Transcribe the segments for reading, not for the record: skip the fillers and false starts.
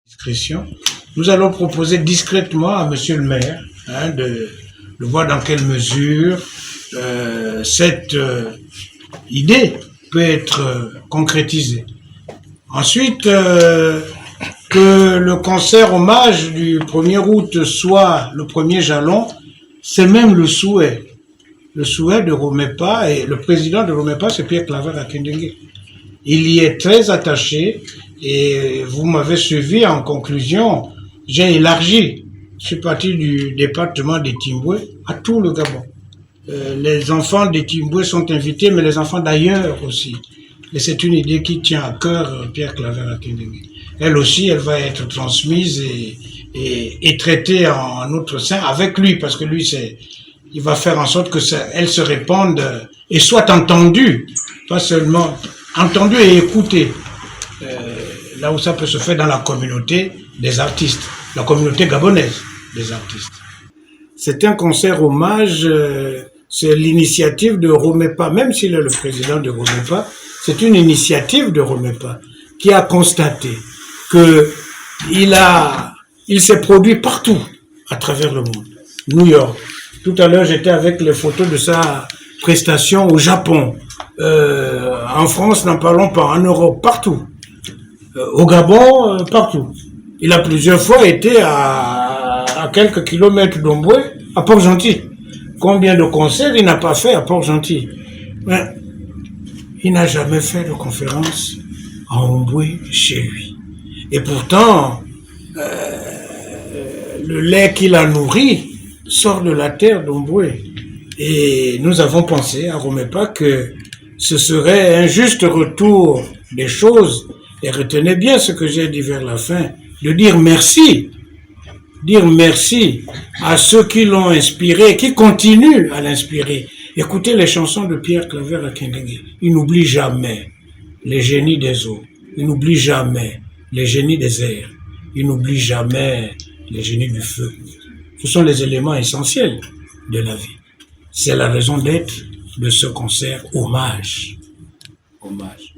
Discrétion. Nous allons proposer discrètement à Monsieur le maire de voir dans quelle mesure cette idée peut être concrétisée. Ensuite, que le concert hommage du 1er août soit le premier jalon, c'est même le souhait. Le souhait de Romepa, et le président de Romepa, c'est Pierre Claver Akindengue. Il y est très attaché, et vous m'avez suivi en conclusion, j'ai élargi. Je suis parti du département des Timboué à tout le Gabon. Les enfants des Timboué sont invités, mais les enfants d'ailleurs aussi. Et c'est une idée qui tient à cœur Pierre Claver Akindengue. Elle aussi, elle va être transmise et traitée en notre sein avec lui, parce que lui, il va faire en sorte que elle se répande et soit entendue, pas seulement entendue et écoutée. Là où ça peut se faire dans la communauté des artistes, la communauté gabonaise des artistes. C'est un concert hommage, c'est l'initiative de Romepa, même s'il est le président de Romepa, c'est une initiative de Romepa qui a constaté que il s'est produit partout à travers le monde. New York. Tout à l'heure, j'étais avec les photos de sa prestation au Japon. En France, n'en parlons pas. En Europe, partout. Au Gabon, partout. Il a plusieurs fois été à quelques kilomètres d'Omboué, à Port-Gentil. Combien de concerts il n'a pas fait à Port-Gentil? Mais il n'a jamais fait de conférence à Omboué chez lui. Et pourtant, le lait qu'il a nourri sort de la terre d'Omboué. Et nous avons pensé à Romepa que ce serait un juste retour des choses. Et retenez bien ce que j'ai dit vers la fin, de dire merci. Dire merci à ceux qui l'ont inspiré, qui continuent à l'inspirer. Écoutez les chansons de Pierre Claver Akindengue. Il n'oublie jamais les génies des eaux. Il n'oublie jamais les génies des airs. Il n'oublie jamais les génies du feu. Ce sont les éléments essentiels de la vie. C'est la raison d'être de ce concert hommage. Hommage.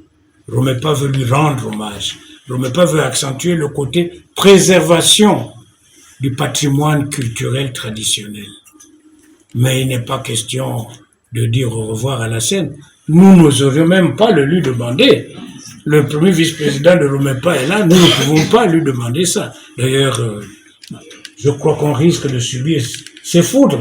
Romepa veut lui rendre hommage. Romepa veut accentuer le côté préservation du patrimoine culturel traditionnel. Mais il n'est pas question de dire au revoir à la scène. Nous n'oserions même pas le lui demander. Le premier vice-président de Romepa est là, nous ne pouvons pas lui demander ça. D'ailleurs, je crois qu'on risque de subir ses foudres.